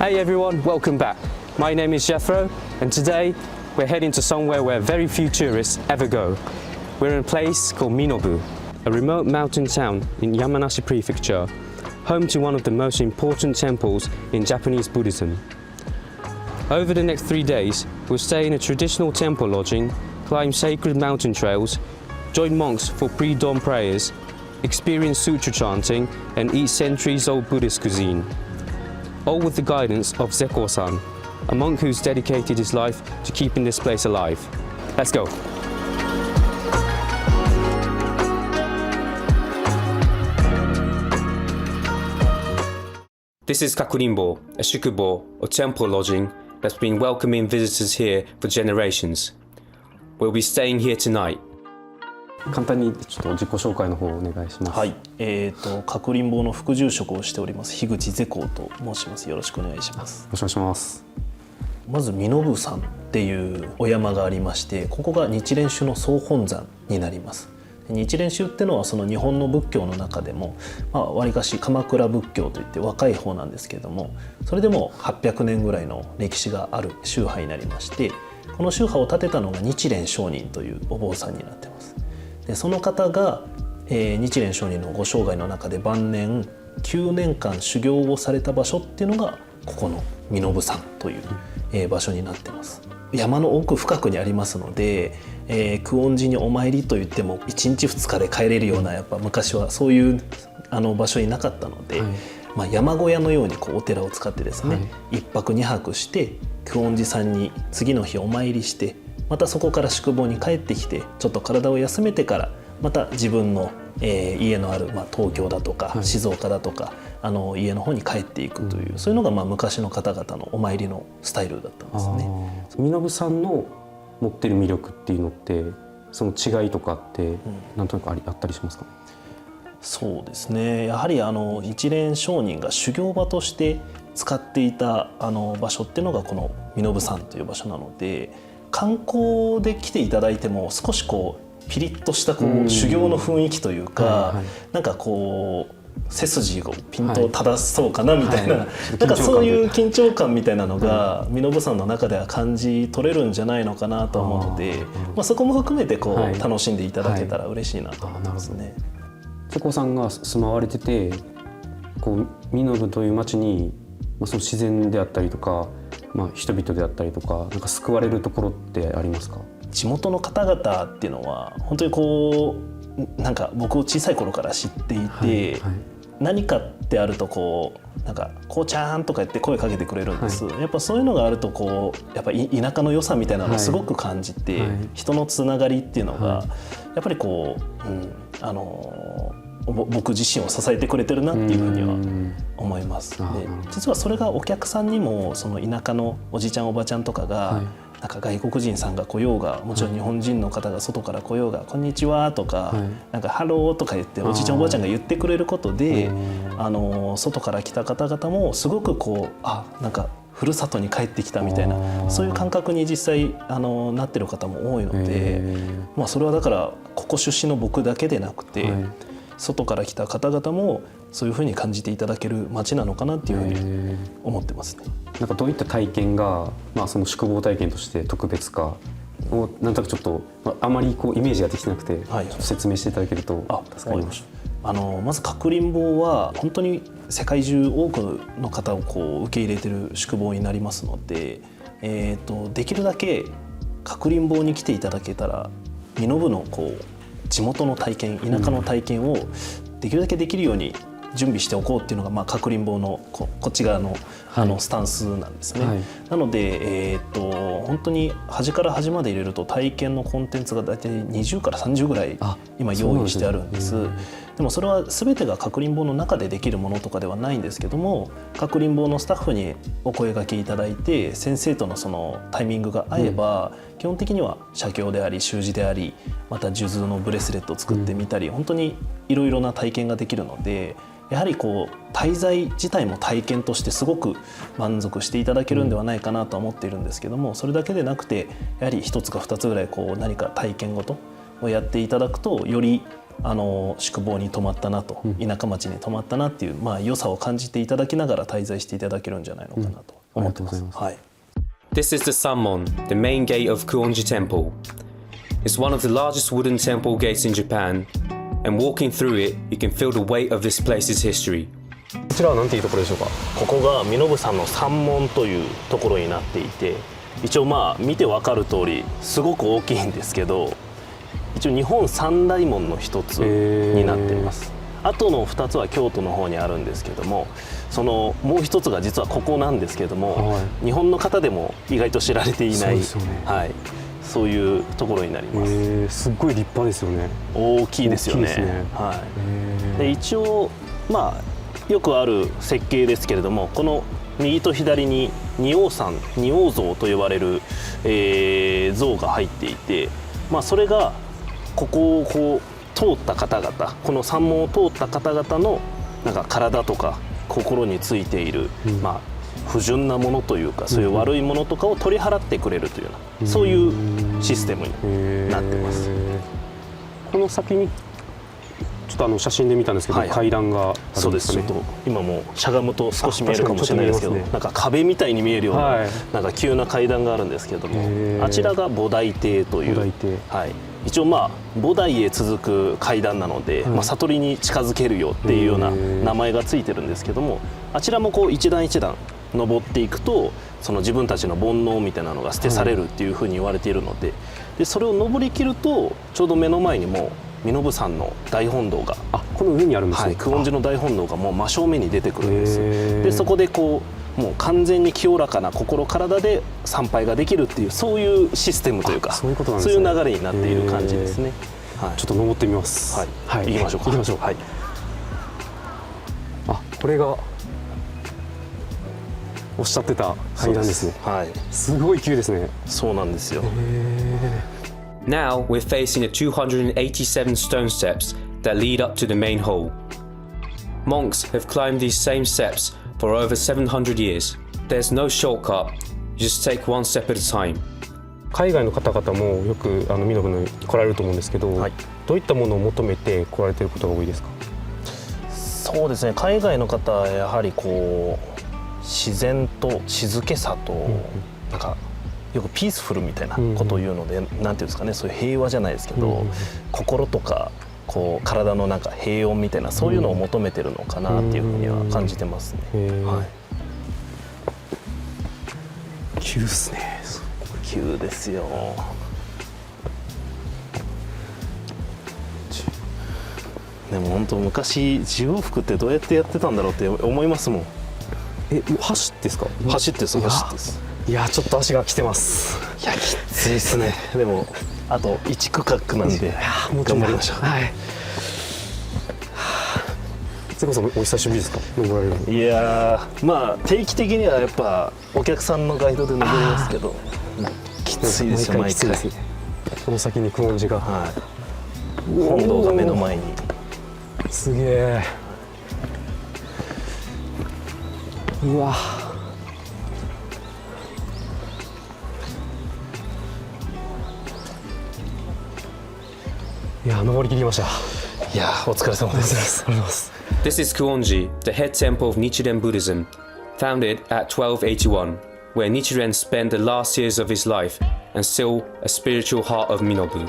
Hey everyone, welcome back. My name is Jethro, and today we're heading to somewhere where very few tourists ever go. We're in a place called Minobu, a remote mountain town in Yamanashi Prefecture, home to one of the most important temples in Japanese Buddhism. Over the next 3 days, we'll stay in a traditional temple lodging, climb sacred mountain trails, join monks for pre-dawn prayers, experience sutra chanting, and eat centuries-old Buddhist cuisine. All with the guidance of Zeko-san, a monk who's dedicated his life to keeping this place alive. Let's go. This is Kakurinbo, a shukubo, or temple lodging that's been welcoming visitors here for generations. We'll be staying here tonight. 簡単にちょっと自己紹介の方をお願いします。はい、かくりんぼの副住職をしております樋口ゼコウと申します。よろしくお願いします。よろしくお願いします。まず身延山っていうお山がありまして、ここが日蓮宗の総本山になります。日蓮宗っていうのはその日本の仏教の中でもわりかし鎌倉仏教といって若い方なんですけれども、それでも800年ぐらいの歴史がある宗派になりまして、この宗派を建てたのが日蓮上人というお坊さんになっています。でその方が、日蓮上人のご生涯の中で晩年9年間修行をされた場所っていうのがここの身延山という、場所になっています。山の奥深くにありますので、久遠寺にお参りといっても1日2日で帰れるような、やっぱ昔はそういう場所になかったので、山小屋のようにお寺を使ってですね、1泊2泊して久遠寺さんに次の日お参りして、またそこから宿坊に帰ってきてちょっと体を休めてからまた自分の、家のある、東京だとか静岡だとか、家の方に帰っていくという、そういうのが昔の方々のお参りのスタイルだったんですね。身延さんの持ってる魅力っていうのって、その違いとかってなんとなくあったりしますか？そうですね、やはり日蓮上人が修行場として使っていた場所っていうのがこの身延山という場所なので、観光で来ていただいても少しピリッとした修行の雰囲気というか、なんか背筋をピンと正そうかなみたいな、なんかそういう緊張感みたいなのが身延山の中では感じ取れるんじゃないのかなと思うので、そこも含めて楽しんでいただけたら嬉しいなと思いますね。瀬古さんが住まわれてて、身延という町に、その自然であったりとか、人々であったりとか、なんか救われるところってありますか？地元の方々っていうのは本当になんか僕を小さい頃から知っていて、何かってあるとなんかこうちゃんとか言って声かけてくれるんです。やっぱそういうのがあるとやっぱ田舎の良さみたいなのをすごく感じて、人のつながりっていうのがやっぱり僕自身を支えてくれてるなっていうふうには思います。で実はそれがお客さんにも、その田舎のおじちゃんおばちゃんとかが、なんか外国人さんが来ようが、もちろん日本人の方が外から来ようが「こんにちは」とか「なんかハロー」とか言っておじいちゃんおばあちゃんが言ってくれることで、外から来た方々もすごくなんかふるさとに帰ってきたみたいな、そういう感覚に実際なってる方も多いので、それはだからここ出身の僕だけでなくて、外から来た方々もそういうふうに感じていただける街なのかなっていうふうに思ってますね。なんかどういった体験が、その宿坊体験として特別かをなんとなくちょっと、あまりイメージができてなくて、ちょっと説明していただけると助かります。まずかくりんぼは本当に世界中多くの方を受け入れてる宿坊になりますので、できるだけかくりんぼに来ていただけたら身延の地元の体験、田舎の体験をできるだけできるように準備しておこうっていうのが、かくりんぼのこっち側のスタンスなんですね。なので、本当に端から端まで入れると体験のコンテンツが大体20から30ぐらい今用意してあるんです。でもそれは全てがかくりんぼの中でできるものとかではないんですけども、かくりんぼのスタッフにお声掛けいただいて、先生とのそのタイミングが合えば、基本的には写経であり習字であり、また数珠のブレスレットを作ってみたり、本当にいろいろな体験ができるので、やはり滞在自体も体験としてすごく満足していただけるんではないかなと思っているんですけども、それだけでなくてやはり1つか2つぐらい何か体験ごとをやっていただくとより宿坊に泊まったなと、田舎町に泊まったなっていう、良さを感じていただきながら滞在していただけるんじゃないのかなと思ってます。はい。This is the Sanmon, the main gate of Kuonji Temple. It's one of the largest wooden temple gates in Japan, and walking through it, you can feel the weight of this place's history. こちらは何ていうところでしょうか。ここが身延山の山門というところになっていて、一応見て分かる通りすごく大きいんですけど、一応日本三大門の一つになっています。あとの2つは京都の方にあるんですけども、そのもう一つが実はここなんですけども、はい、日本の方でも意外と知られていない、はい、そういうところになります。すっごい立派ですよね。大きいですよね。はい。で一応よくある設計ですけれども、この右と左に仁王像と呼ばれる、像が入っていて、それがここをこう通った方々、この山門を通った方々のなんか体とか心についている、不純なものというか、そういう悪いものとかを取り払ってくれるというような、そういうシステムになってます。この先にちょっと写真で見たんですけど、階段があるんですかね。そうです。ちょっと今もしゃがむと少し見えるかもしれないですけど、なんか壁みたいに見えるような、なんか急な階段があるんですけども、あちらが菩提亭という、はい、一応菩提へ続く階段なので、悟りに近づけるよっていうような名前がついてるんですけども、あちらもこう一段一段登っていくと、その自分たちの煩悩みたいなのが捨てされるっていうふうに言われているので、それを登りきるとちょうど目の前にも身延山の大本堂が、この上にあるんですね。久遠寺の大本堂がもう真正面に出てくるんです。でそこでこうもう完全に清らかな心体で参拝ができるっていう、そういうシステムというか、そういう流れになっている感じですね。ちょっと登ってみます。はい、行きましょうか。行きましょう。はい。これがおっしゃってた階段ですね。はい。すごい急ですね。そうなんですよ。Now we're facing the 287 stone steps that lead up to the main hall. Monks have climbed these same steps for over 700 years. There's no shortcut. You just take one step at a time. 海外の方々もよく身延に来られると思うんですけど、どういったものを求めて来られていることが多いですか？そうですね。海外の方はやはりこう自然と静けさと、なんかよくピースフルみたいなことを言うので、なんていうんですかね、そういう平和じゃないですけど、心とかこう体のなんか平穏みたいな、そういうのを求めてるのかなっていうふうには感じてますね。はい。急ですね。急ですよ。でも本当昔地獄服ってどうやってやってたんだろうって思いますもん。走ってですか？走ってです。いやちょっと足が来てます。いやきついですね。でもあと1区画なんで頑張りましょう。はい。瀬古さんお久しぶりですか？登られるの？いや定期的にはやっぱお客さんのガイドで登りますけど、きついですよ。毎回。この先に久遠寺が。はい。本堂が目の前に。すげえ。うわ。いや登り切りました。いやお疲れ様です。This is Kuonji, the head temple of Nichiren Buddhism, founded at 1281, where Nichiren spent the last years of his life and still a spiritual heart of Minobu.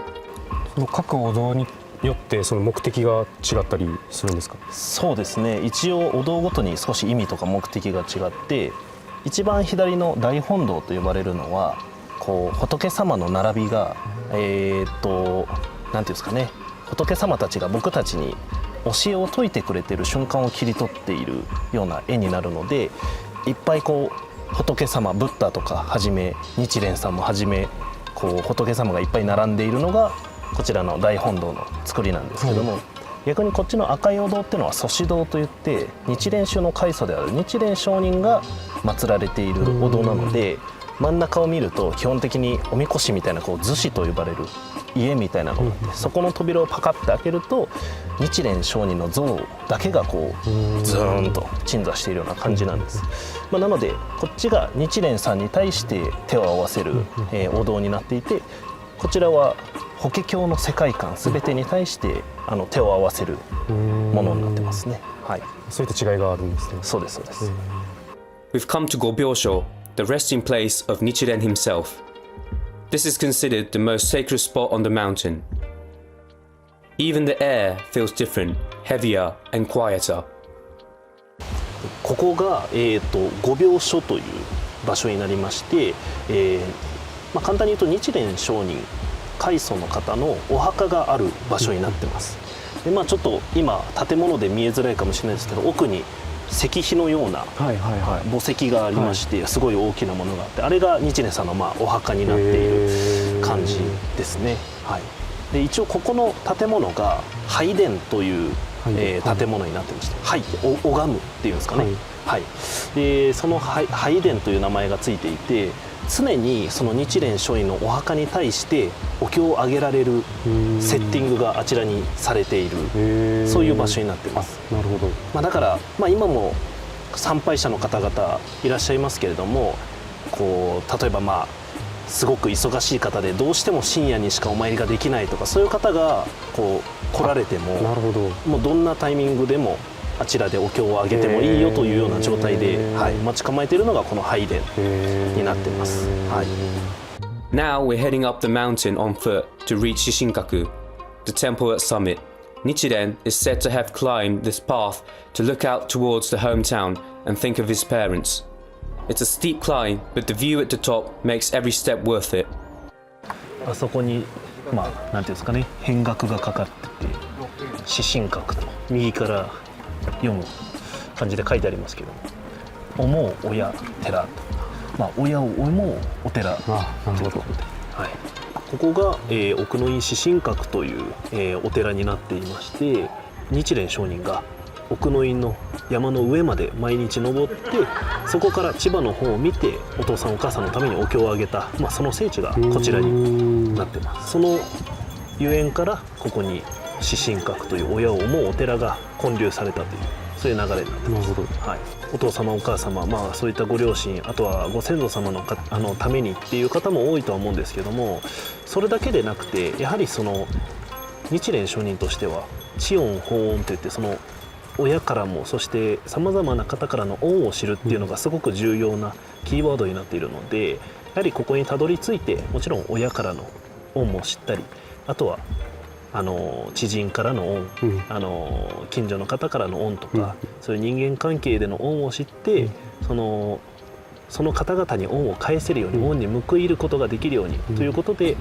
各お堂によってその目的が違ったりするんですか？そうですね。一応お堂ごとに少し意味とか目的が違って、一番左の大本堂と呼ばれるのはこう仏様の並びがなんていうんですかね、仏様たちが僕たちに教えを説いてくれてる瞬間を切り取っているような絵になるので、いっぱいこう仏様、ブッダとかはじめ日蓮さんもはじめこう仏様がいっぱい並んでいるのがこちらの大本堂の作りなんですけども、逆にこっちの赤いお堂っていうのは祖師堂といって、日蓮宗の開祖である日蓮上人が祀られているお堂なので、真ん中を見ると基本的におみこしみたいなこう厨子と呼ばれる家みたいなのがあって、そこの扉をパカッて開けると日蓮上人の像だけがこうズーンと鎮座しているような感じなんです。なのでこっちが日蓮さんに対して手を合わせるお堂になっていて、こちらは法華経の世界観全てに対して手を合わせるものになってますね。はい、そういった違いがあるんですね。そうですそうです。We've come to Gobyosho, the resting place of Nichiren himself. This is considered the most sacred spot on the mountain. Even the air feels different, heavier and quieter. ここが、御病所という場所になりまして、簡単に言うと日蓮聖人開祖の方のお墓がある場所になってます。でちょっと今建物で見えづらいかもしれないですけど、奥に石碑のような墓石がありまして、すごい大きなものがあって、あれが日蓮さんのお墓になっている感じですね。はい、で一応ここの建物が拝殿という建物になってまして、拝って拝むっていうんですかね。はい、でその拝殿という名前がついていて、常にその日蓮聖人のお墓に対してお経をあげられるセッティングがあちらにされている、そういう場所になっています。なるほど。だから、今も参拝者の方々いらっしゃいますけれども、例えばすごく忙しい方でどうしても深夜にしかお参りができないとか、そういう方が来られても、もうどんなタイミングでもあちらでお経をあげてもいいよというような状態で、待ち構えているのがこの拝殿になっています。はい、Now we're heading up the mountain on foot to reach Shishinkaku, the temple at summit. Nichiren is said to have climbed this path to look out towards the hometown and think of his parents. It's a steep climb, but the view at the top makes every step worth it. あそこになんていうんですかね、扁額がかかってて、四神閣と右から読む感じで書いてありますけど、思う親寺と、親を思うお寺ということで、ここが、奥の院四神閣という、お寺になっていまして、日蓮聖人が奥の院の山の上まで毎日登って、そこから千葉の方を見てお父さんお母さんのためにお経をあげた、その聖地がこちらになってます。そのゆえんからここに四神閣という親を思うお寺が建立されたという、そういう流れになってます。はい、お父様お母様、そういったご両親、あとはご先祖様のためにっていう方も多いとは思うんですけども、それだけでなくて、やはりその日蓮聖人としては知恩報恩といって、その親からも、そしてさまざまな方からの恩を知るっていうのがすごく重要なキーワードになっているので、やはりここにたどり着いて、もちろん親からの恩も知ったり、あとは知人からの恩、近所の方からの恩とか、そういう人間関係での恩を知って、その方々に恩を返せるように、恩に報いることができるように、ということで、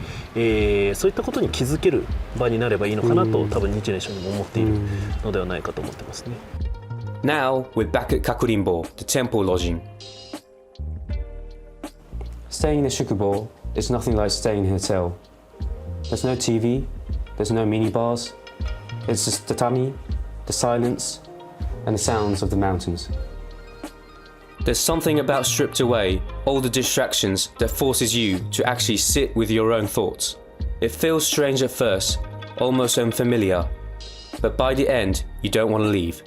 そういったことに気づける場になればいいのかなと、多分日蓮聖人も思っているのではないかと思ってますね。Now we're back at Kakurinbo, the temple lodging. Staying in a shukubo is nothing like staying in a hotel. There's no TV, there's no minibars. It's just tatami, the silence, and the sounds of the mountains. There's something about stripped away all the distractions that forces you to actually sit with your own thoughts. It feels strange at first, almost unfamiliar, but by the end, you don't want to leave.